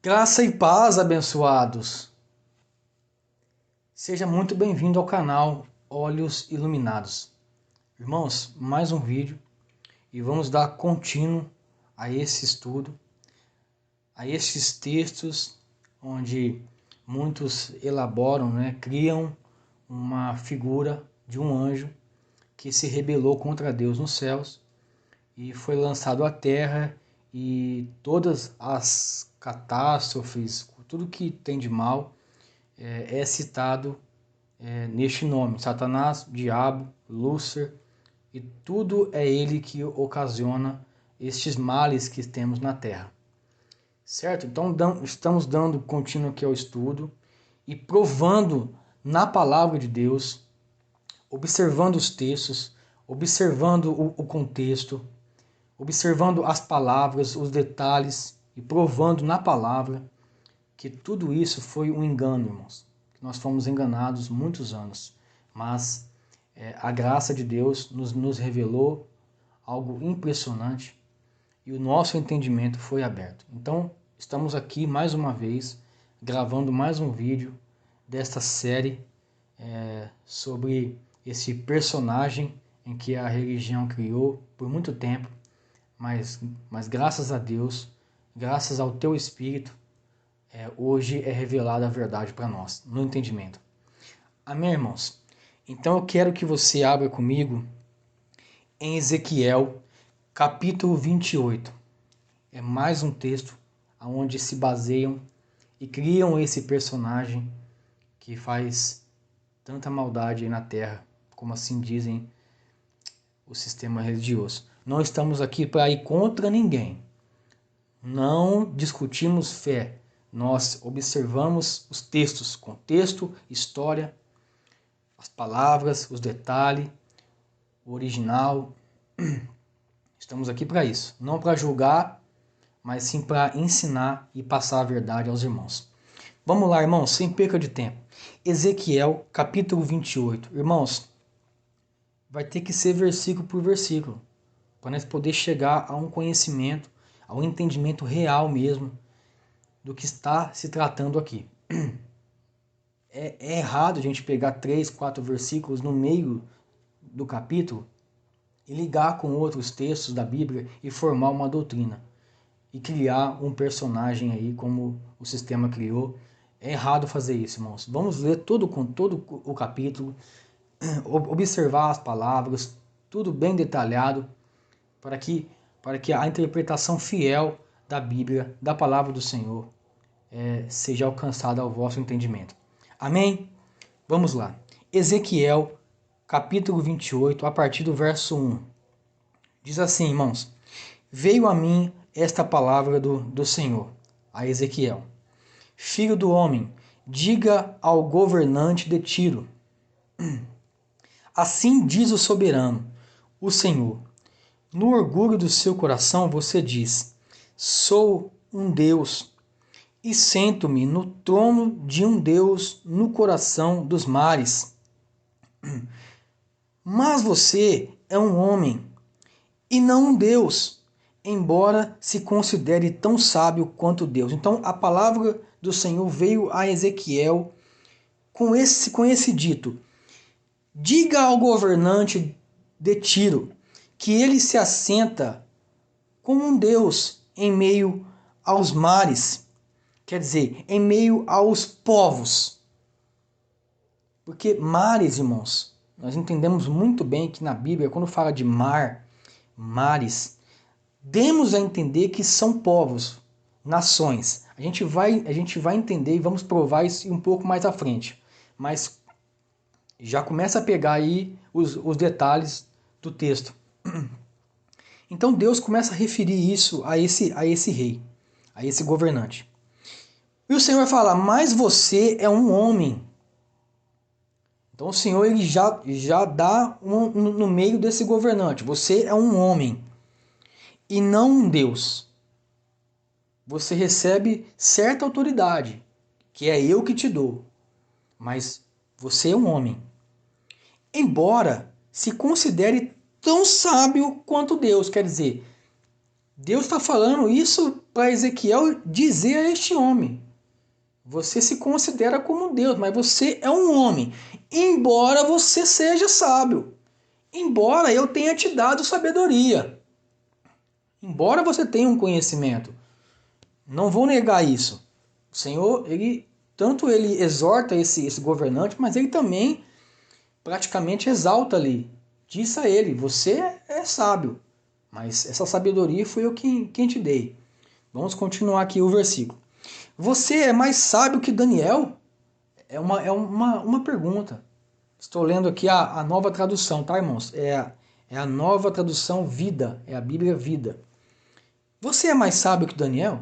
Graça e paz, abençoados! Seja muito bem-vindo ao canal Olhos Iluminados. Irmãos, mais um vídeo e vamos dar contínuo a esse estudo, a estes textos onde muitos elaboram, criam uma figura de um anjo que se rebelou contra Deus nos céus e foi lançado à terra, e todas as catástrofes, tudo que tem de mal é citado neste nome: Satanás, Diabo, Lúcifer, e tudo é ele que ocasiona estes males que temos na terra. Certo? Então estamos dando contínuo aqui ao estudo e provando na palavra de Deus, observando os textos, observando o contexto, observando as palavras, os detalhes e provando na palavra que tudo isso foi um engano, irmãos. Nós fomos enganados muitos anos, mas a graça de Deus nos revelou algo impressionante e o nosso entendimento foi aberto. Então, estamos aqui mais uma vez, gravando mais um vídeo desta série sobre esse personagem em que a religião criou por muito tempo, mas graças a Deus, graças ao teu Espírito, hoje é revelada a verdade para nós, no entendimento. Amém, irmãos? Então eu quero que você abra comigo em Ezequiel, capítulo 28. É mais um texto onde se baseiam e criam esse personagem que faz tanta maldade aí na terra, como assim dizem o sistema religioso. Não estamos aqui para ir contra ninguém. Não discutimos fé. Nós observamos os textos, contexto, história, as palavras, os detalhes, o original. Estamos aqui para isso. Não para julgar, mas sim para ensinar e passar a verdade aos irmãos. Vamos lá, irmãos, sem perca de tempo. Ezequiel, capítulo 28. Irmãos, vai ter que ser versículo por versículo, para nós poder chegar a um conhecimento, a um entendimento real mesmo do que está se tratando aqui. É errado a gente pegar 3, 4 versículos no meio do capítulo e ligar com outros textos da Bíblia e formar uma doutrina e criar um personagem aí como o sistema criou. É errado fazer isso, irmãos. Vamos ler todo o capítulo, observar as palavras, tudo bem detalhado, para que a interpretação fiel da Bíblia, da palavra do Senhor, seja alcançada ao vosso entendimento. Amém? Vamos lá. Ezequiel, capítulo 28, a partir do verso 1. Diz assim, irmãos: Veio a mim esta palavra do Senhor, a Ezequiel: Filho do homem, diga ao governante de Tiro: Assim diz o soberano, o Senhor: No orgulho do seu coração você diz: Sou um Deus, e sento-me no trono de um Deus no coração dos mares. Mas você é um homem, e não um Deus, embora se considere tão sábio quanto Deus. Então a palavra do Senhor veio a Ezequiel com esse dito: Diga ao governante de Tiro que ele se assenta como um Deus em meio aos mares, quer dizer, em meio aos povos. Porque mares, irmãos, nós entendemos muito bem que na Bíblia, quando fala de mar, mares, demos a entender que são povos, nações. A gente vai entender e vamos provar isso um pouco mais à frente. Mas já começa a pegar aí os detalhes do texto. Então Deus começa a referir isso a esse rei, a esse governante. E o Senhor vai falar: mas você é um homem. Então o Senhor ele já dá no meio desse governante: você é um homem e não um Deus. Você recebe certa autoridade, que é eu que te dou, mas você é um homem. Embora se considere tão sábio quanto Deus, quer dizer, Deus está falando isso para Ezequiel dizer a este homem. Você se considera como Deus, mas você é um homem. Embora você seja sábio. Embora eu tenha te dado sabedoria. Embora você tenha um conhecimento. Não vou negar isso. O Senhor, tanto ele exorta esse governante, mas ele também praticamente exalta ali. Diz a ele, você é sábio, mas essa sabedoria foi eu quem te dei. Vamos continuar aqui o versículo. Você é mais sábio que Daniel? É uma pergunta. Estou lendo aqui a nova tradução, tá, irmãos? É a nova tradução Vida, é a Bíblia Vida. Você é mais sábio que Daniel?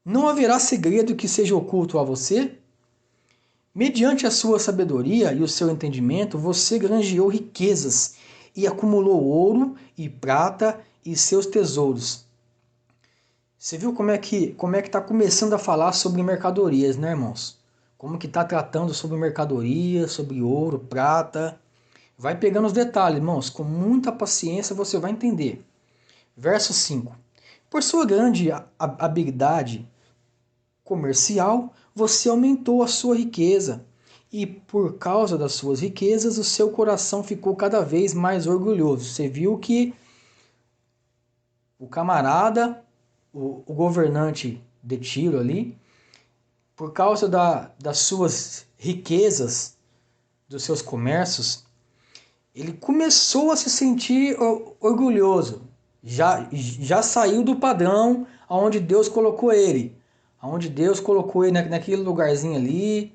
Não haverá segredo que seja oculto a você? Mediante a sua sabedoria e o seu entendimento, você granjeou riquezas e acumulou ouro e prata e seus tesouros. Você viu como é que está começando a falar sobre mercadorias, né, irmãos? Como que está tratando sobre mercadorias, sobre ouro, prata. Vai pegando os detalhes, irmãos. Com muita paciência você vai entender. Verso 5. Por sua grande habilidade comercial, você aumentou a sua riqueza. E por causa das suas riquezas, o seu coração ficou cada vez mais orgulhoso. Você viu que o camarada, o governante de Tiro ali, por causa das suas riquezas, dos seus comércios, ele começou a se sentir orgulhoso. Já saiu do padrão aonde Deus colocou ele. Aonde Deus colocou ele naquele lugarzinho ali,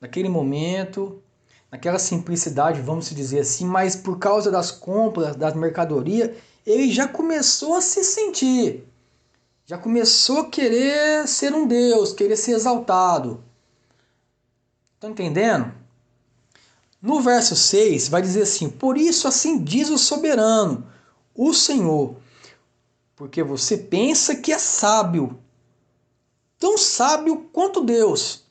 naquele momento, naquela simplicidade, vamos dizer assim, mas por causa das compras, das mercadorias, ele já começou a se sentir. Já começou a querer ser um Deus, querer ser exaltado. Estão entendendo? No verso 6 vai dizer assim: por isso assim diz o soberano, o Senhor, porque você pensa que é sábio, tão sábio quanto Deus.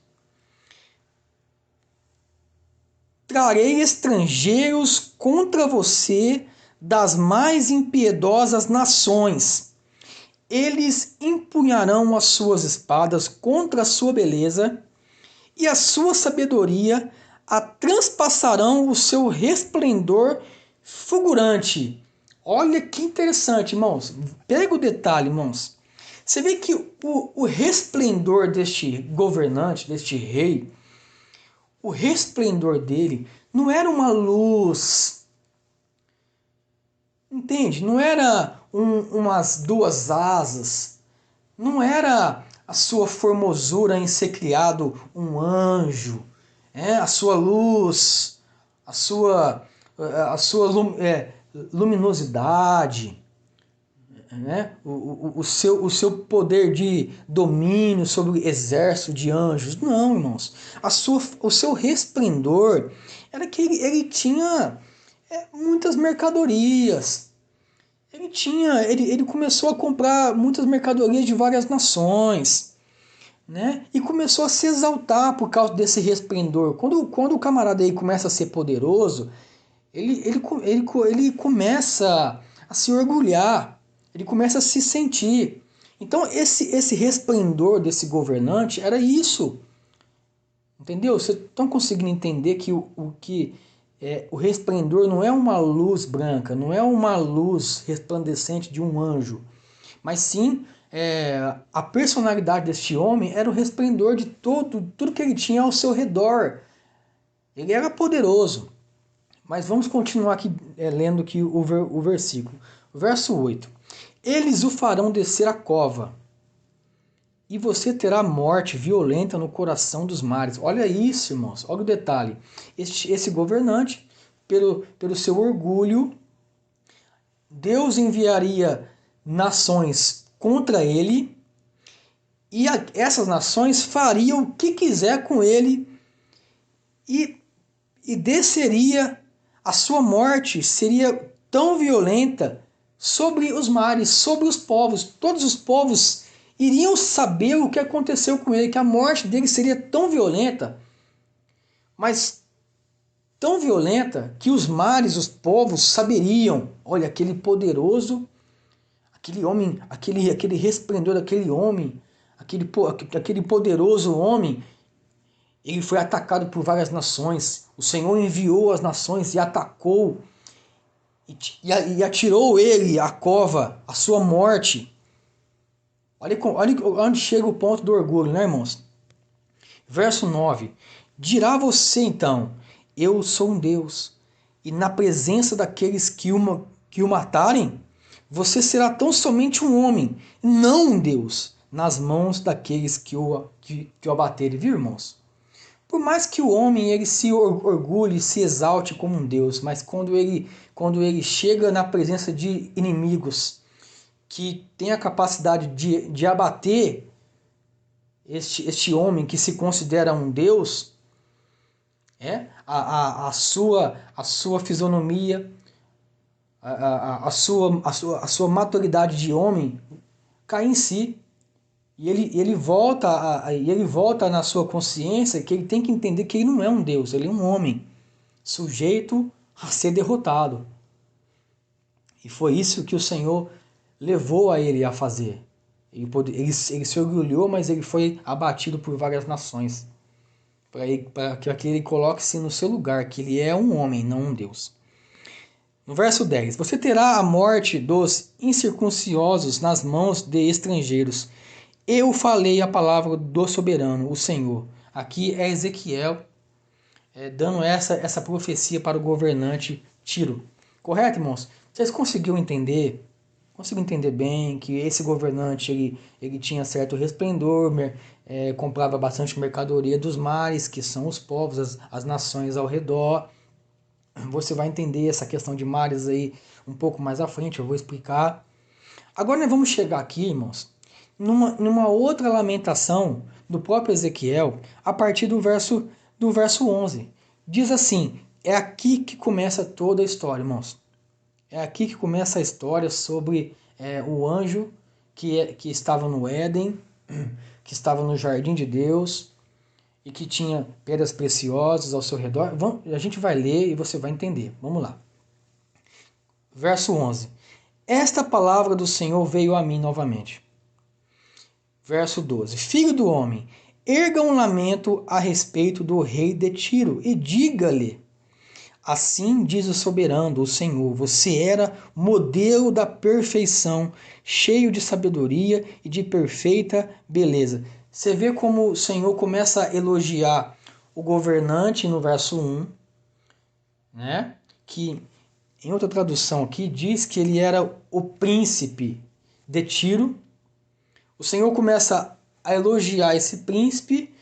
Trarei estrangeiros contra você das mais impiedosas nações. Eles empunharão as suas espadas contra a sua beleza e a sua sabedoria a transpassarão o seu resplendor fulgurante. Olha que interessante, irmãos. Pega o detalhe, irmãos. Você vê que o resplendor deste governante, deste rei, o resplendor dele não era uma luz, entende? Não era umas duas asas, não era a sua formosura em ser criado um anjo, a sua luz, a sua luminosidade, né? o seu poder de domínio sobre o exército de anjos. Não, irmãos. O seu resplendor era que ele tinha muitas mercadorias. Ele começou a comprar muitas mercadorias de várias nações, né? E começou a se exaltar por causa desse resplendor. Quando o camarada aí começa a ser poderoso, ele começa a se orgulhar, ele começa a se sentir. Então esse resplendor desse governante era isso. Entendeu? Vocês estão conseguindo entender que o resplendor não é uma luz branca, não é uma luz resplandecente de um anjo, mas sim a personalidade deste homem era o resplendor de tudo que ele tinha ao seu redor. Ele era poderoso. Mas vamos continuar aqui lendo aqui o versículo. Verso 8. Eles o farão descer a cova, e você terá morte violenta no coração dos mares. Olha isso, irmãos. Olha o detalhe. Esse governante, pelo seu orgulho, Deus enviaria nações contra ele, e essas nações fariam o que quiser com ele, e desceria, a sua morte seria tão violenta sobre os mares, sobre os povos. Todos os povos iriam saber o que aconteceu com ele, que a morte dele seria tão violenta, mas tão violenta que os mares, os povos saberiam, olha, aquele homem, aquele resplendor daquele homem, aquele poderoso homem, ele foi atacado por várias nações. O Senhor enviou as nações e atacou e atirou ele à cova, à sua morte. Olha onde chega o ponto do orgulho, né, irmãos? Verso 9. Dirá você então, eu sou um Deus, e na presença daqueles que o matarem, você será tão somente um homem, não um Deus, nas mãos daqueles que o abaterem, viu, irmãos? Por mais que o homem ele se orgulhe, se exalte como um Deus, mas quando ele chega na presença de inimigos que tem a capacidade de abater este homem que se considera um Deus, a sua fisionomia, a sua maturidade de homem cai em si. E ele volta na sua consciência que ele tem que entender que ele não é um Deus, ele é um homem, sujeito a ser derrotado. E foi isso que o Senhor levou a ele a fazer. Ele se orgulhou, mas ele foi abatido por várias nações. Para que ele coloque-se no seu lugar, que ele é um homem, não um Deus. No verso 10, você terá a morte dos incircuncisos nas mãos de estrangeiros. Eu falei a palavra do soberano, o Senhor. Aqui é Ezequiel dando essa profecia para o governante Tiro. Correto, irmãos? Vocês conseguiram entender? Conseguiram entender bem que esse governante ele tinha certo resplendor, comprava bastante mercadoria dos mares, que são os povos, as nações ao redor. Você vai entender essa questão de mares aí um pouco mais à frente, eu vou explicar. Agora nós vamos chegar aqui, irmãos, numa outra lamentação do próprio Ezequiel, a partir do verso 11. Diz assim, é aqui que começa toda a história, irmãos. É aqui que começa a história sobre o anjo que estava no Éden, que estava no jardim de Deus e que tinha pedras preciosas ao seu redor. A gente vai ler e você vai entender. Vamos lá. Verso 11. Esta palavra do Senhor veio a mim novamente. Verso 12. Filho do homem, erga um lamento a respeito do rei de Tiro e diga-lhe: assim diz o soberano, o Senhor, você era modelo da perfeição, cheio de sabedoria e de perfeita beleza. Você vê como o Senhor começa a elogiar o governante no verso 1, né? Que em outra tradução aqui diz que ele era o príncipe de Tiro. O Senhor começa a elogiar esse príncipe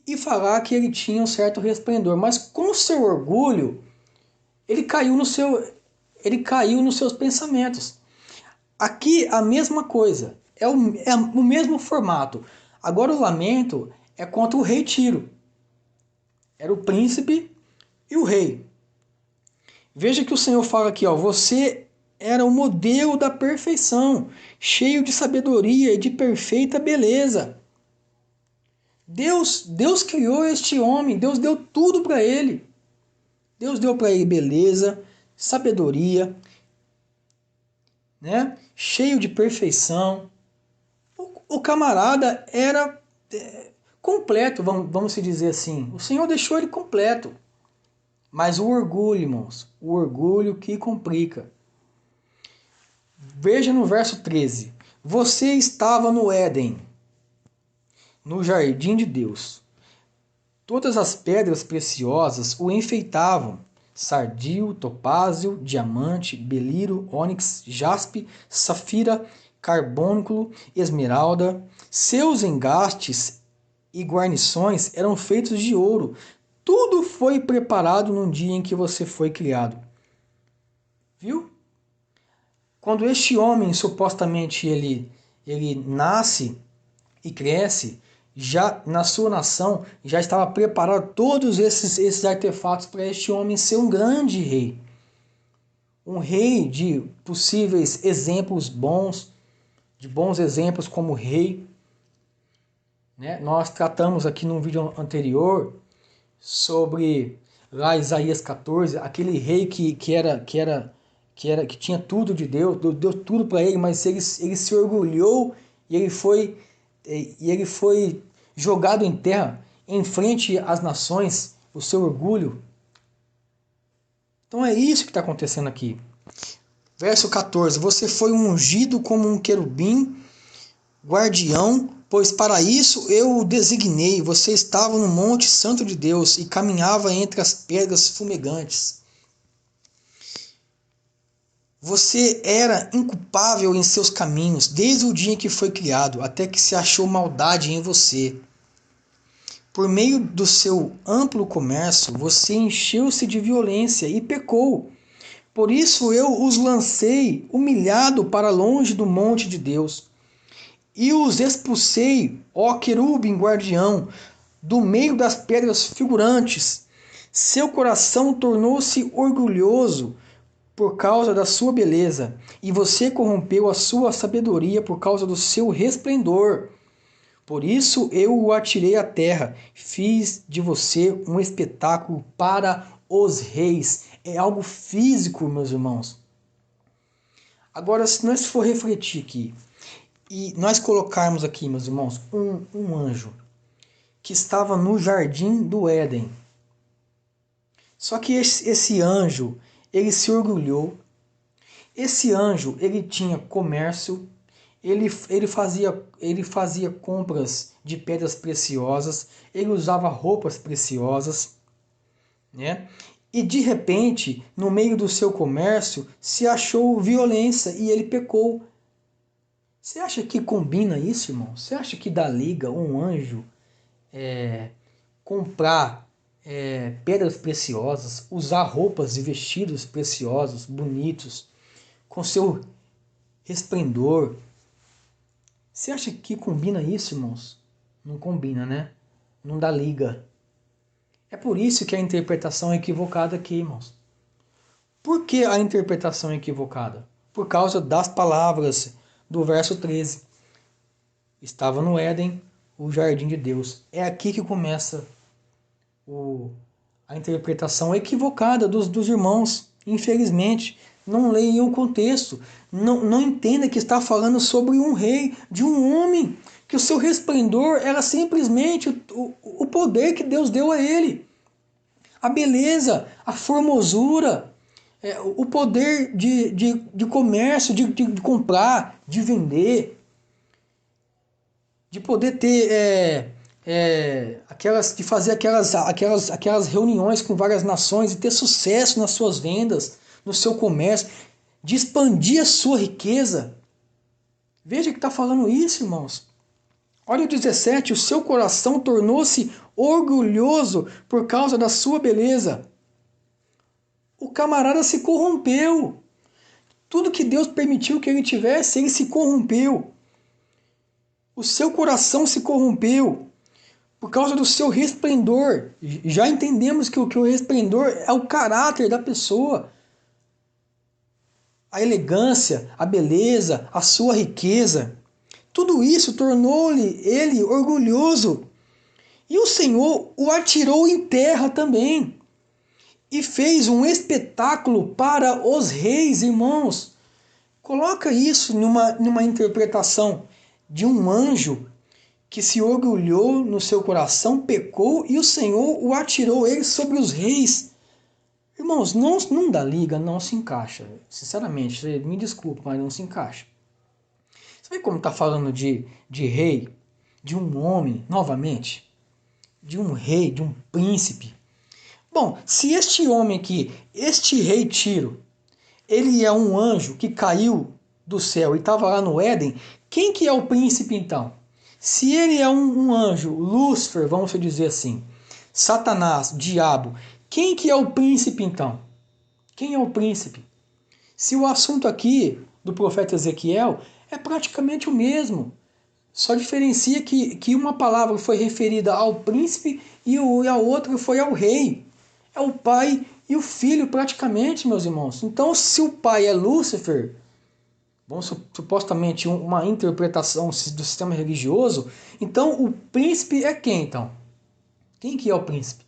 e falar que ele tinha um certo resplendor, mas com o seu orgulho, ele caiu nos seus pensamentos. Aqui a mesma coisa, é o mesmo formato. Agora o lamento é contra o rei Tiro. Era o príncipe e o rei. Veja que o Senhor fala aqui, você era o modelo da perfeição, cheio de sabedoria e de perfeita beleza. Deus criou este homem, Deus deu tudo para ele. Deus deu para ele beleza, sabedoria, né? Cheio de perfeição. O camarada era completo, vamos se dizer assim. O Senhor deixou ele completo. Mas o orgulho, irmãos, o orgulho que complica. Veja no verso 13. Você estava no Éden, no jardim de Deus. Todas as pedras preciosas o enfeitavam: sardil, topázio, diamante, beliro, ônix, jaspe, safira, carbúnculo, esmeralda. Seus engastes e guarnições eram feitos de ouro. Tudo foi preparado no dia em que você foi criado. Viu? Quando este homem supostamente ele nasce e cresce, já na sua nação já estava preparado todos esses artefatos para este homem ser um grande rei. Um rei de possíveis exemplos bons, de bons exemplos como rei. Né? Nós tratamos aqui num vídeo anterior sobre lá Isaías 14, aquele rei que que tinha tudo de Deus, deu tudo para ele, mas ele se orgulhou e ele foi jogado em terra em frente às nações, o seu orgulho. Então é isso que está acontecendo aqui. Verso 14: Você foi ungido como um querubim, guardião, pois para isso eu o designei. Você estava no monte santo de Deus e caminhava entre as pedras fumegantes. Você era inculpável em seus caminhos, desde o dia em que foi criado, até que se achou maldade em você. Por meio do seu amplo comércio, você encheu-se de violência e pecou. Por isso eu os lancei humilhado para longe do monte de Deus. E os expulsei, ó querubim guardião, do meio das pedras figurantes. Seu coração tornou-se orgulhoso por causa da sua beleza, e você corrompeu a sua sabedoria por causa do seu resplendor. Por isso eu o atirei à terra, fiz de você um espetáculo para os reis. É algo físico, meus irmãos. Agora, se nós for refletir aqui, e nós colocarmos aqui, meus irmãos, um anjo que estava no jardim do Éden. Só que esse anjo, ele se orgulhou. Esse anjo, ele tinha comércio, ele fazia compras de pedras preciosas, ele usava roupas preciosas, né? E de repente, no meio do seu comércio, se achou violência e ele pecou. Você acha que combina isso, irmão? Você acha que dá liga um anjo comprar pedras preciosas, usar roupas e vestidos preciosos, bonitos, com seu resplendor? Você acha que combina isso, irmãos? Não combina, né? Não dá liga. É por isso que a interpretação é equivocada aqui, irmãos. Por que a interpretação é equivocada? Por causa das palavras do verso 13. Estava no Éden, o jardim de Deus. É aqui que começa a interpretação equivocada dos irmãos. Infelizmente, não leiam o contexto. Não entenda que está falando sobre um rei, de um homem, que o seu resplendor era simplesmente o poder que Deus deu a ele. A beleza, a formosura, o poder de comércio, de comprar, de vender, de poder ter de fazer aquelas reuniões com várias nações e ter sucesso nas suas vendas, no seu comércio, de expandir a sua riqueza. Veja que está falando isso, irmãos. Olha o 17: o seu coração tornou-se orgulhoso por causa da sua beleza. O camarada se corrompeu. Tudo que Deus permitiu que ele tivesse, ele se corrompeu. O seu coração se corrompeu por causa do seu resplendor. Já entendemos que o resplendor é o caráter da pessoa. A elegância, a beleza, a sua riqueza. Tudo isso tornou-lhe ele orgulhoso. E o Senhor o atirou em terra também. E fez um espetáculo para os reis, irmãos. Coloca isso numa interpretação de um anjo que se orgulhou no seu coração, pecou, e o Senhor o atirou ele sobre os reis. Irmãos, não dá liga, não se encaixa. Sinceramente, me desculpe, mas não se encaixa. Você vê como está falando de rei, de um homem, novamente? De um rei, de um príncipe. Bom, se este homem aqui, este rei Tiro, ele é um anjo que caiu do céu e estava lá no Éden, quem que é o príncipe então? Se ele é um anjo, Lúcifer, vamos dizer assim, Satanás, diabo, quem que é o príncipe então? Quem é o príncipe? Se o assunto aqui do profeta Ezequiel é praticamente o mesmo, só diferencia que uma palavra foi referida ao príncipe e a outra foi ao rei. É o pai e o filho praticamente, meus irmãos. Então, se o pai é Lúcifer, vamos supostamente uma interpretação do sistema religioso, então o príncipe é quem então? Quem que é o príncipe?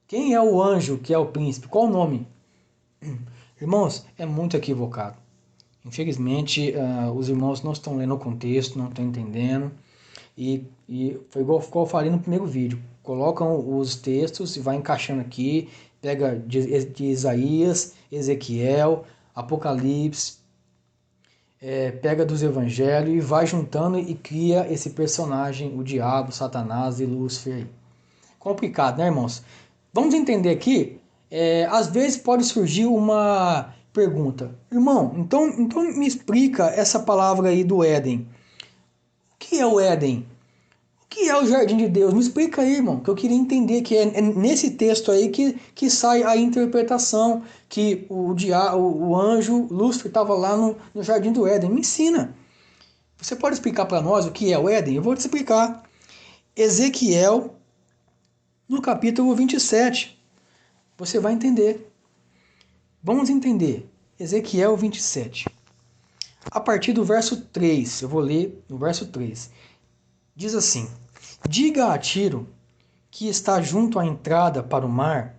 Quem é o anjo que é o príncipe? Qual o nome? Irmãos, é muito equivocado. Infelizmente, os irmãos não estão lendo o contexto, não estão entendendo. E foi igual eu falei no primeiro vídeo. Colocam os textos e vai encaixando aqui. Pega de Isaías, Ezequiel, Apocalipse, pega dos evangelhos e vai juntando e cria esse personagem, o diabo, Satanás e Lúcifer aí. Complicado, né, irmãos? Vamos entender aqui. Às vezes pode surgir uma pergunta. Irmão, então me explica essa palavra aí do Éden. O que é o Éden? O que é o jardim de Deus? Me explica aí, irmão, que eu queria entender, que é nesse texto aí que sai a interpretação, que o anjo Lúcifer estava lá no jardim do Éden. Me ensina. Você pode explicar para nós o que é o Éden? Eu vou te explicar. Ezequiel, no capítulo 27. Você vai entender. Vamos entender. Ezequiel 27. A partir do verso 3, eu vou ler no verso 3. Diz assim: Diga a Tiro, que está junto à entrada para o mar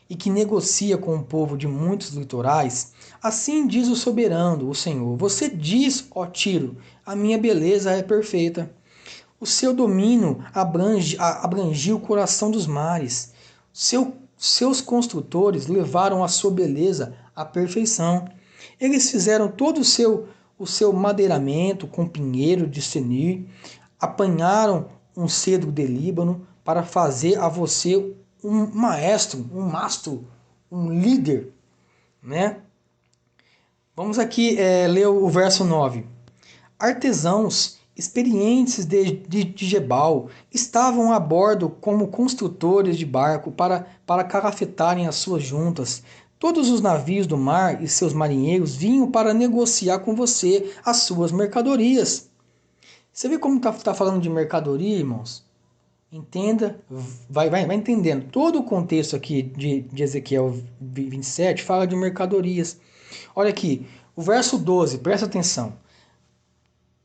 e que negocia com o povo de muitos litorais, assim diz o soberano, o Senhor. Você diz, ó Tiro, a minha beleza é perfeita. O seu domínio abrangiu o coração dos mares. Seus construtores levaram a sua beleza à perfeição. Eles fizeram todo o seu madeiramento com pinheiro de Senir, apanharam um cedro de Líbano para fazer a você um maestro, um mastro, um líder, né? Vamos aqui ler o verso 9. Artesãos experientes de Gebal estavam a bordo como construtores de barco para calafetarem as suas juntas. Todos os navios do mar e seus marinheiros vinham para negociar com você as suas mercadorias. Você vê como está falando de mercadoria, irmãos? Entenda, vai entendendo. Todo o contexto aqui de Ezequiel 27 fala de mercadorias. Olha aqui, o verso 12, presta atenção.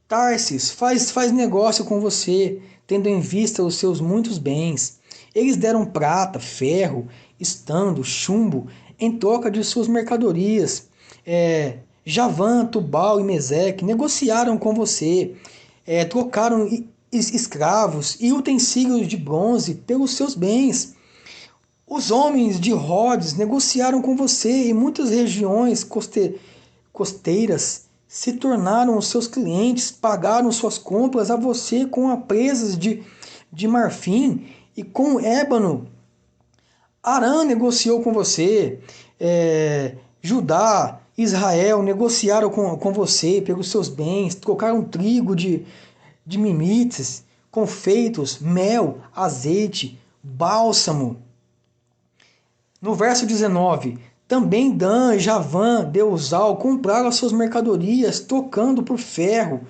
Tarsis faz negócio com você, tendo em vista os seus muitos bens. Eles deram prata, ferro, estando, chumbo, em troca de suas mercadorias. Javã, Tubal e Meseque negociaram com você, trocaram escravos e utensílios de bronze pelos seus bens. Os homens de Rhodes negociaram com você e muitas regiões costeiras se tornaram os seus clientes, pagaram suas compras a você com presas de marfim e com ébano. Arã negociou com você, Judá, Israel negociaram com você pelos seus bens, trocaram trigo de mimites, confeitos, mel, azeite, bálsamo. No verso 19, também Dan, Javã, Deusal compraram as suas mercadorias, trocando por ferro,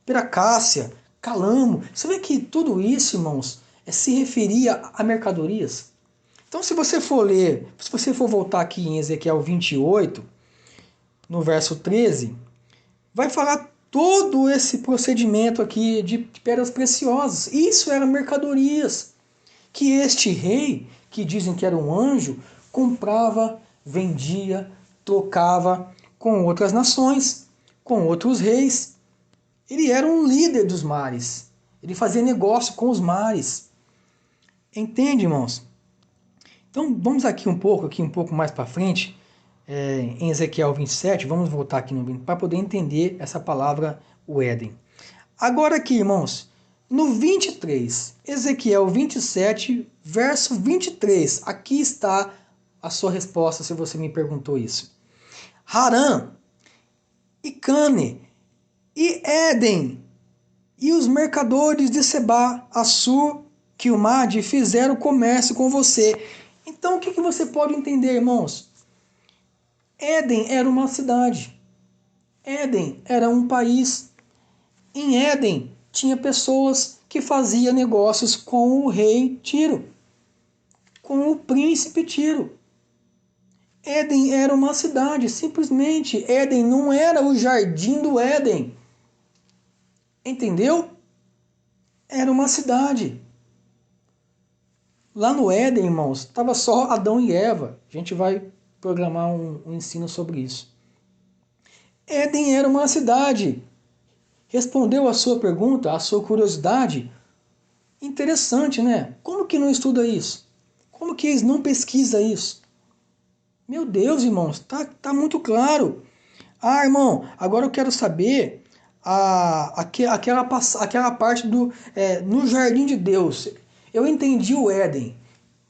piracácia, calamo. Você vê que tudo isso, irmãos, se referia a mercadorias. Então, se você for ler, se você for voltar aqui em Ezequiel 28, no verso 13, vai falar todo esse procedimento aqui de pedras preciosas. Isso eram mercadorias que este rei, que dizem que era um anjo, comprava, vendia, trocava com outras nações, com outros reis. Ele era um líder dos mares. Ele fazia negócio com os mares. Entende, irmãos? Então vamos aqui um pouco mais para frente, em Ezequiel 27, vamos voltar aqui para poder entender essa palavra, o Éden. Agora aqui, irmãos, no 23, Ezequiel 27, verso 23, aqui está a sua resposta se você me perguntou isso. Harã, e Cane, e Éden, e os mercadores de Sebá, Assur, Quilmade fizeram comércio com você. Então o que você pode entender, irmãos? Éden era uma cidade. Éden era um país. Em Éden tinha pessoas que faziam negócios com o rei Tiro, com o príncipe Tiro. Éden era uma cidade, simplesmente. Éden não era o jardim do Éden. Entendeu? Era uma cidade. Lá no Éden, irmãos, estava só Adão e Eva. A gente vai programar um ensino sobre isso. Éden era uma cidade. Respondeu a sua pergunta, a sua curiosidade? Interessante, né? Como que não estuda isso? Como que eles não pesquisam isso? Meu Deus, irmãos, tá muito claro. Ah, irmão, agora eu quero saber aquela parte no Jardim de Deus. Eu entendi o Éden,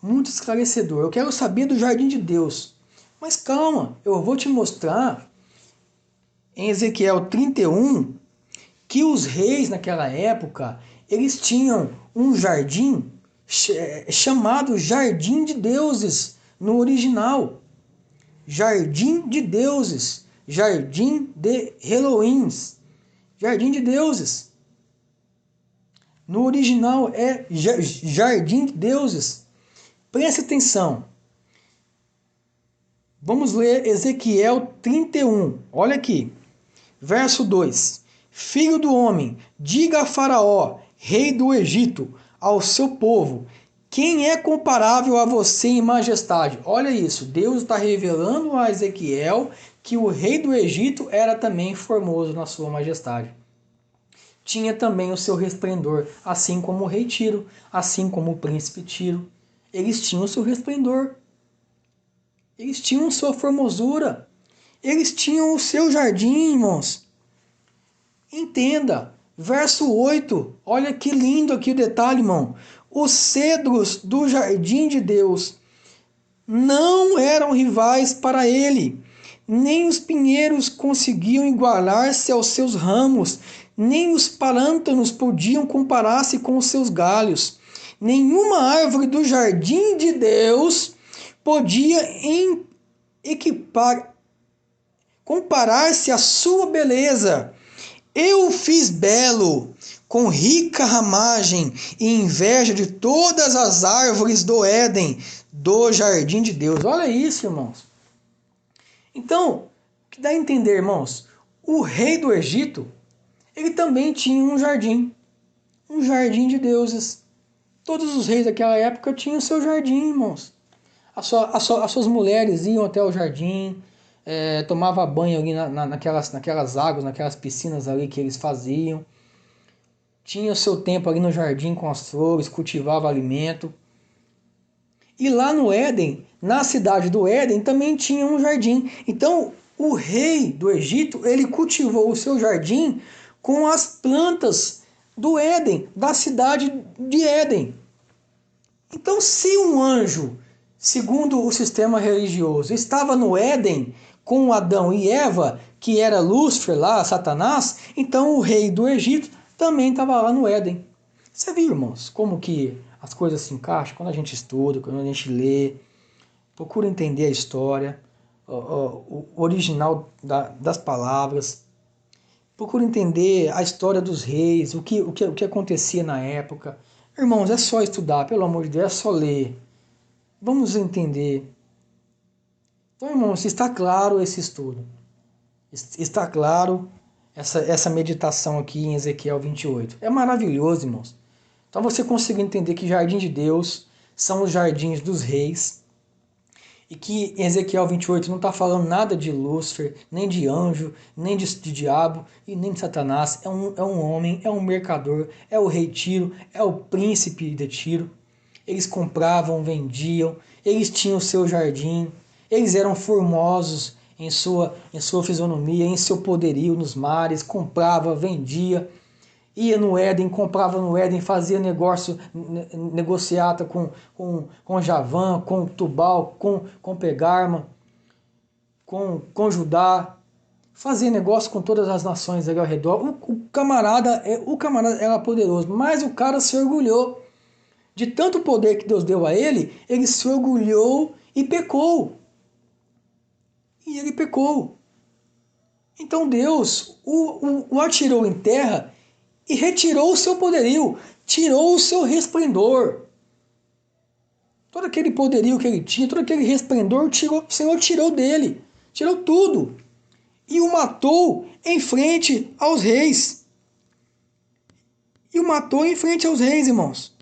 muito esclarecedor. Eu quero saber do Jardim de Deus. Mas calma, eu vou te mostrar em Ezequiel 31 que os reis naquela época, eles tinham um jardim chamado Jardim de Deuses no original. Jardim de Deuses, Jardim de Elohim, Jardim de Deuses. No original é Jardim de Deuses. Preste atenção. Vamos ler Ezequiel 31. Olha aqui. Verso 2. Filho do homem, diga a Faraó, rei do Egito, ao seu povo: quem é comparável a você em majestade? Olha isso, Deus está revelando a Ezequiel que o rei do Egito era também formoso na sua majestade. Tinha também o seu resplendor, assim como o rei Tiro, assim como o príncipe Tiro. Eles tinham o seu resplendor. Eles tinham sua formosura. Eles tinham o seu jardim, irmãos. Entenda. Verso 8. Olha que lindo aqui o detalhe, irmão. Os cedros do jardim de Deus não eram rivais para ele. Nem os pinheiros conseguiam igualar-se aos seus ramos, nem os parântanos podiam comparar-se com os seus galhos. Nenhuma árvore do jardim de Deus podia comparar-se à sua beleza. Eu o fiz belo, com rica ramagem e inveja de todas as árvores do Éden, do jardim de Deus. Olha isso, irmãos. Então, o que dá a entender, irmãos? O rei do Egito, ele também tinha um jardim de deuses. Todos os reis daquela época tinham seu jardim, irmãos. As suas mulheres iam até o jardim, tomava banho ali naquelas águas, naquelas piscinas ali que eles faziam. Tinha o seu tempo ali no jardim com as flores, cultivava alimento. E lá no Éden, na cidade do Éden, também tinha um jardim. Então, o rei do Egito, ele cultivou o seu jardim com as plantas do Éden, da cidade de Éden. Então, se um anjo, segundo o sistema religioso, estava no Éden com Adão e Eva, que era Lúcifer lá, Satanás, então o rei do Egito também estava lá no Éden. Você viu, irmãos, como que as coisas se encaixam? Quando a gente estuda, quando a gente lê, procura entender a história, o original das palavras, procura entender a história dos reis, o que acontecia na época. Irmãos, é só estudar, pelo amor de Deus, é só ler. Vamos entender. Então, irmãos, está claro esse estudo. Está claro essa meditação aqui em Ezequiel 28. É maravilhoso, irmãos. Então você consegue entender que Jardim de Deus são os jardins dos reis. E que em Ezequiel 28 não está falando nada de Lúcifer, nem de anjo, nem de diabo e nem de Satanás. É um homem, é um mercador, é o rei Tiro, é o príncipe de Tiro. Eles compravam, vendiam, eles tinham o seu jardim, eles eram formosos em sua fisionomia, em seu poderio nos mares, comprava, vendia, ia no Éden, comprava no Éden, fazia negociata com Javã, com Tubal, com Pegarma, com Judá, fazia negócio com todas as nações ali ao redor. O camarada era poderoso, mas o cara se orgulhou. De tanto poder que Deus deu a ele, ele se orgulhou e pecou. E ele pecou. Então Deus o atirou em terra e retirou o seu poderio, tirou o seu resplendor. Todo aquele poderio que ele tinha, todo aquele resplendor, o Senhor tirou dele. Tirou tudo. E o matou em frente aos reis. E o matou em frente aos reis, irmãos.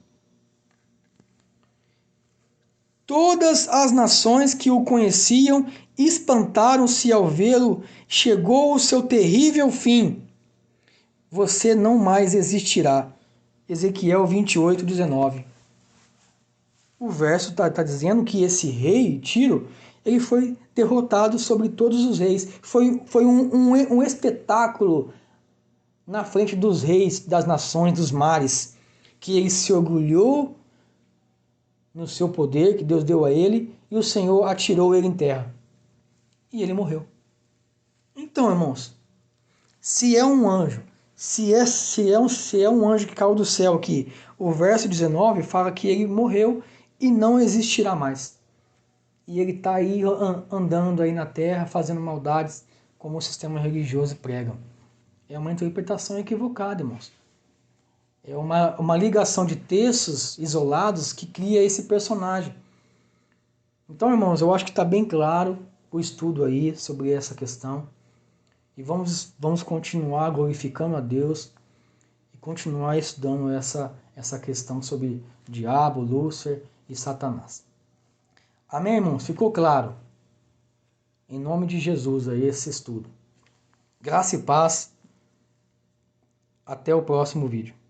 Todas as nações que o conheciam espantaram-se ao vê-lo. Chegou o seu terrível fim. Você não mais existirá. Ezequiel 28:19. O verso está dizendo que esse rei, Tiro, ele foi derrotado sobre todos os reis. Foi um espetáculo na frente dos reis, das nações, dos mares, que ele se orgulhou no seu poder que Deus deu a ele, e o Senhor atirou ele em terra. E ele morreu. Então, irmãos, se é um anjo, se é um anjo que caiu do céu aqui, o verso 19 fala que ele morreu e não existirá mais. E ele está aí andando aí na terra, fazendo maldades, como o sistema religioso prega. É uma interpretação equivocada, irmãos. É uma ligação de textos isolados que cria esse personagem. Então, irmãos, eu acho que está bem claro o estudo aí sobre essa questão. E vamos continuar glorificando a Deus e continuar estudando essa questão sobre diabo, Lúcifer e Satanás. Amém, irmãos? Ficou claro? Em nome de Jesus aí esse estudo. Graça e paz. Até o próximo vídeo.